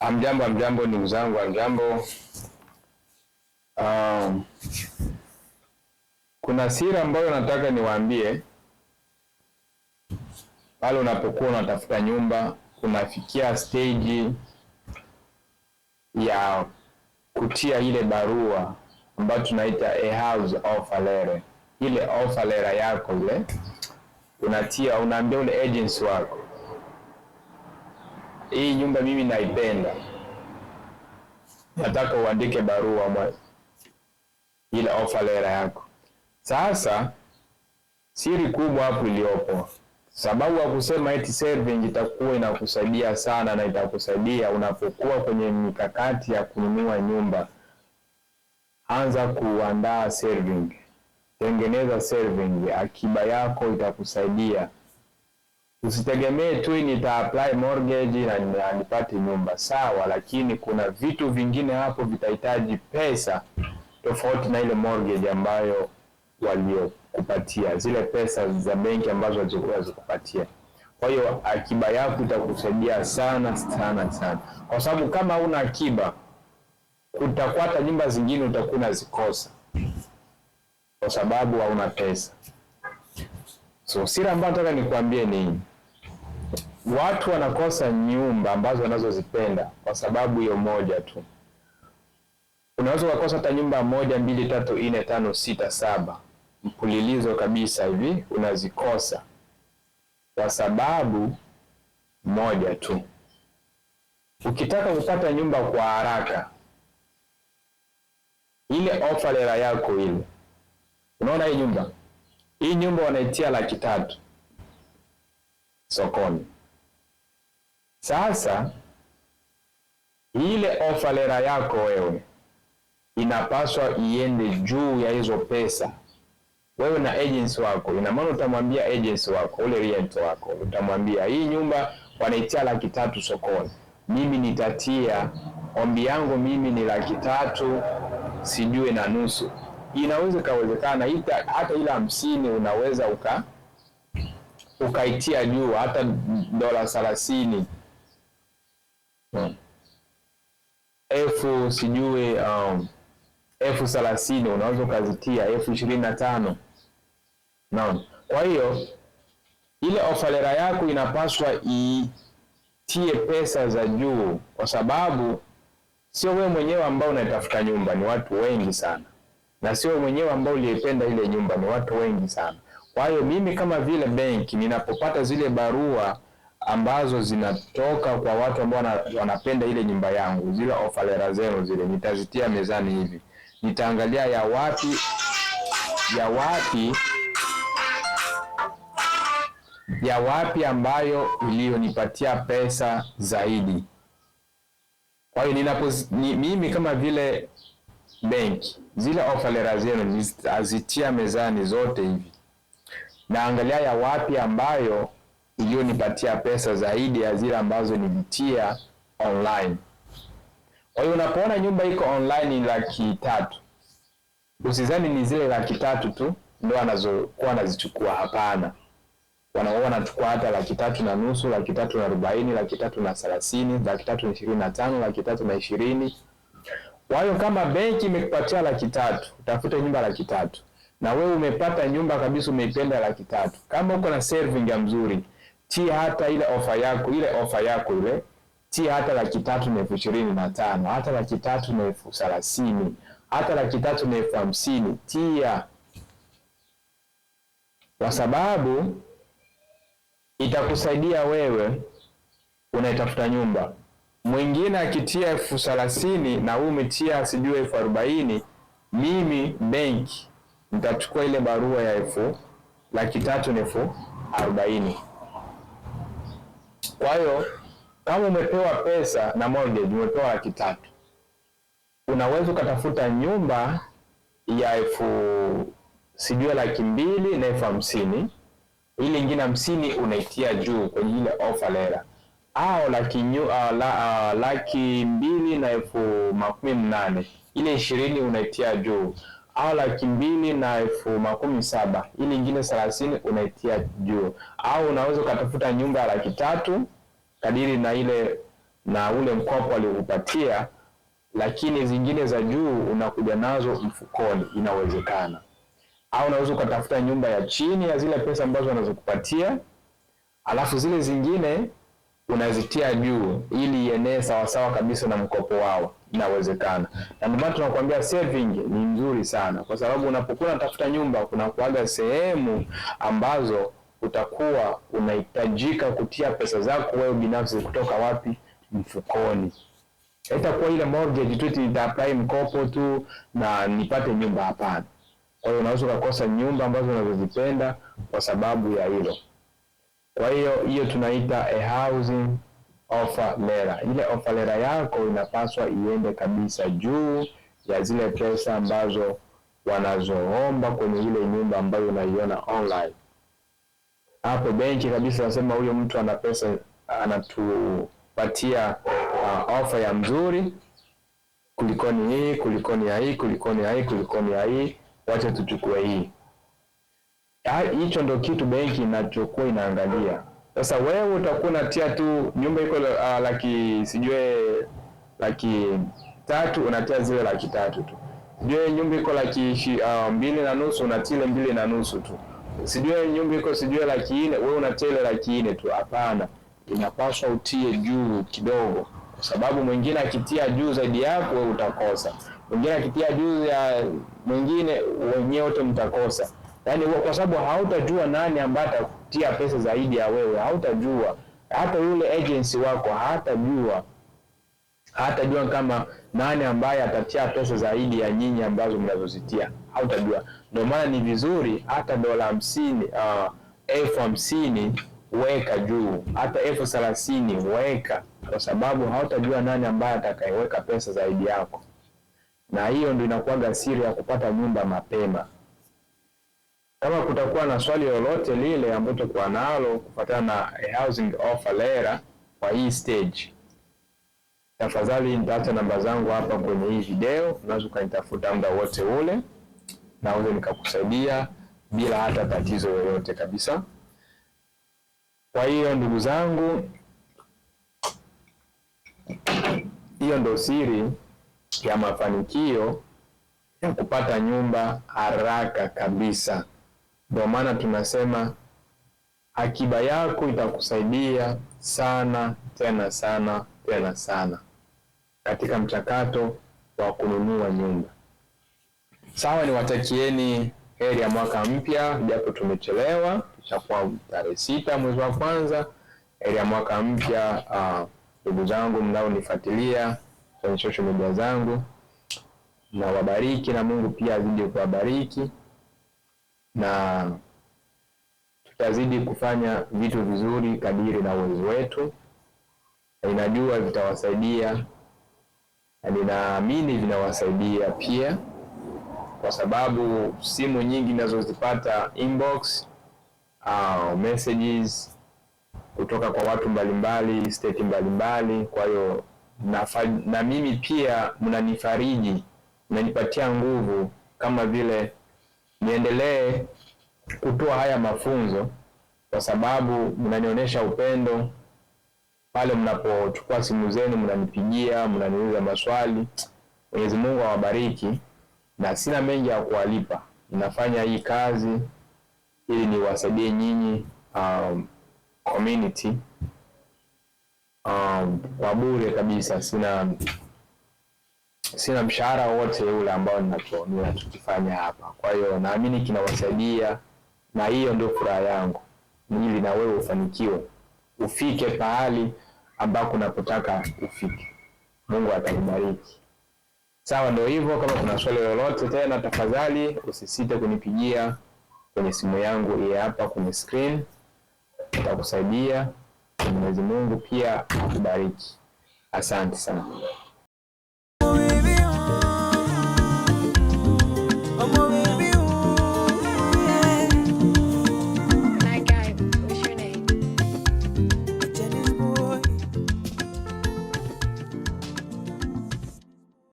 Amjambo ndugu zangu, amjambo. Kuna siri ambayo nataka niwaambie. Pale unapokuwa unatafuta nyumba, unafikia stage ya kutia ile barua ambayo tunaita a house offer letter. Ile offer letter yako ile unatia, unaambia ule agency wako, hii nyumba mimi naipenda, nataka uandike barua mwa ile offer letter yako. Sasa siri kubwa hapo iliyopo, sababu ya kusema eti Serving itakuwa inakusaidia sana na itakusaidia unapokuwa kwenye mikakati ya kununua nyumba. Anza kuandaa Serving, tengeneza Serving, akiba yako itakusaidia. Usitegemee tu nita apply mortgage na nipate nyumba, sawa, lakini kuna vitu vingine hapo vitahitaji pesa tofauti na ile mortgage ambayo waliokupatia, zile pesa za benki ambazo walizikupatia. Kwa hiyo akiba yako itakusaidia sana sana sana, kwa sababu kama una akiba kutakuwa hata nyumba zingine utakuwa unazikosa kwa sababu hauna pesa. So siri ambayo nataka nikwambie ni watu wanakosa nyumba ambazo wanazozipenda kwa sababu hiyo moja tu. Unaweza kukosa hata nyumba 1, 2, 3, 4, 5, 6, 7 mfululizo kabisa hivi unazikosa kwa sababu moja tu. Ukitaka kupata nyumba kwa haraka, ile offer letter yako ile, unaona hii nyumba wanaitia 300,000 sokoni. Sasa ile offer letter yako wewe inapaswa iende juu ya hizo pesa. Wewe na agency wako, ina maana utamwambia agency wako, ule realtor wako, utamwambia hii nyumba wanaitia 300,000 sokoni, mimi nitatia, ombi yangu mimi ni 300,000 sijue na nusu. Inaweza kawezekana hata ile 50 unaweza ukaitia juu, hata $30 sijue $30 unaweza ukazitia, $25. Naam. Kwa hiyo ile offer letter yako inapaswa itie pesa za juu, kwa sababu sio wewe mwenyewe ambao unatafuta nyumba, ni watu wengi sana, na sio mwenyewe ambao uliyependa ile nyumba, ni watu wengi sana. Kwa hiyo mimi kama vile benki ninapopata zile barua ambazo zinatoka kwa watu ambao wanapenda ile nyumba yangu, zile offer letter zenu zile, nitazitia mezani hivi. Nitaangalia ya wapi ambayo iliyonipatia pesa zaidi. Kwa hiyo mimi kama vile benki, zile offer letter zenu nitazitia mezani zote hivi. Naangalia ya wapi ambayo iliyonipatia pesa zaidi ya zile ambazo nilitia online. Kwa hiyo unapoona nyumba iko online ni 300,000, usizani ni zile 300,000 tu ndio anazokuwa anazichukua. Hapana, wanachukua hata 300,000 na nusu, 340,000, 330,000, 325,000, 320,000. Kwa hiyo kama benki imekupatia 300,000, utafuta nyumba 300,000, na wewe umepata nyumba kabisa umeipenda 300,000. Kama uko na Serving ya mzuri, tia hata ile offer yako ile, tia hata 325,000, hata 330,000, hata 350,000 tia, kwa sababu itakusaidia wewe unaitafuta nyumba. Mwingine akitia 30,000 na wewe umetia sijui 40,000, mimi benki nitachukua ile barua ya 300,040. Kwa hiyo kama umepewa pesa na mortgage, umepewa 300,000, unaweza ukatafuta nyumba ya 200,000 na 50,000, ile nyingine 50 unaitia juu kwenye ile offer letter, au 200,000 na 18,000, ile 20 unaitia juu, au 200,000 na 17,000, ile nyingine 30 unaitia juu. Au unaweza ukatafuta nyumba ya 300,000 kadiri na ile na ule mkopo aliokupatia, lakini zingine za juu unakuja nazo mfukoni, inawezekana. Au unaweza ukatafuta nyumba ya chini ya zile pesa ambazo wanazokupatia, alafu zile zingine unazitia juu ili ienee sawasawa kabisa na mkopo wao, inawezekana. Na ndio maana tunakuambia saving ni nzuri sana, kwa sababu unapokuwa unatafuta nyumba kuna kuaga sehemu ambazo utakuwa unahitajika kutia pesa zako wewe binafsi. Kutoka wapi? Mfukoni. Haitakuwa ile mortgage tu ita-apply mkopo tu na nipate nyumba, hapana. Kwa hiyo unaweza kukosa nyumba ambazo unazozipenda kwa sababu ya hilo. Kwa hiyo tunaita a housing offer letter. Ile offer letter yako inapaswa iende kabisa juu ya zile pesa ambazo wanazoomba kwenye ile nyumba ambayo unaiona online. Hapo benki kabisa nasema huyo mtu ana pesa, anatupatia offer ya mzuri kulikoni hii, kulikoni ya hii, kulikoni ya hii, kulikoni ya hii, wacha tuchukue hii. Hicho ndio kitu benki inachokuwa inaangalia. Sasa wewe utakuwa unatia tu nyumba iko laki 3, unatia zile laki 3 tu. Sijui nyumba iko laki 2.5, unatia 2.5 tu. Sijui nyumba iko laki 4, wewe unatia ile laki 4 tu. Hapana, inapaswa utie juu kidogo, kwa sababu mwingine akitia juu zaidi yako wewe utakosa. Mwingine akitia juu ya mwingine, wenyewe wote mtakosa. Yaani kwa sababu hautajua nani ambaye atakutia pesa zaidi ya wewe, hautajua. Hata yule agency wako hatajua kama nani ambaye atatia pesa zaidi ya nyinyi ambazo mnazozitia, hautajua. Ndio maana ni vizuri hata $50,000 weka juu, hata $30,000 weka, kwa sababu hautajua nani ambaye atakayeweka pesa zaidi yako. Na hiyo ndio inakuwa siri ya kupata nyumba mapema. Kama kutakuwa na swali lolote lile ambalo tutakuwa nalo kufuatana na a housing offer letter kwa hii stage, tafadhali nitaacha namba zangu hapa kwenye hii video. Unaweza kunitafuta muda wote ule, naweza nikakusaidia bila hata tatizo lolote kabisa. Kwa hiyo ndugu zangu, hiyo ndio siri ya mafanikio ya kupata nyumba haraka kabisa. Ndio maana tunasema akiba yako itakusaidia sana tena sana tena sana katika mchakato wa kununua nyumba. Sawa, niwatakieni heri ya mwaka mpya, japo tumechelewa, tutakuwa tarehe 6 mwezi wa kwanza. Heri ya mwaka mpya ndugu zangu mnaonifuatilia kwenye social media zangu, na wabariki, na Mungu pia azidi kuwabariki, na tutazidi kufanya vitu vizuri kadiri na uwezo wetu. Ninajua vitawasaidia na ninaamini vinawasaidia pia, kwa sababu simu nyingi ninazozipata inbox messages kutoka kwa watu mbalimbali, state mbalimbali. Kwa hiyo na mimi pia mnanifariji, mnanipatia nguvu kama vile niendelee kutoa haya mafunzo, kwa sababu mnanionyesha upendo pale mnapochukua simu zenu, mnanipigia, mnaniuliza maswali. Mwenyezi Mungu awabariki, na sina mengi ya kuwalipa. Ninafanya hii kazi ili niwasaidie nyinyi community kwa bure kabisa. Sina mshahara wote ule ambao ninachokifanya hapa. Kwa hiyo naamini kinawasaidia, na hiyo ndio furaha yangu, ili na wewe ufanikiwe, ufike pahali ambako unapotaka ufike. Mungu atakubariki. Sawa, ndio hivyo. Kama kuna swali lolote tena, tafadhali usisite kunipigia kwenye simu yangu hii hapa kwenye screen. Nitakusaidia. Mwenyezi Mungu pia akubariki. Asante sana.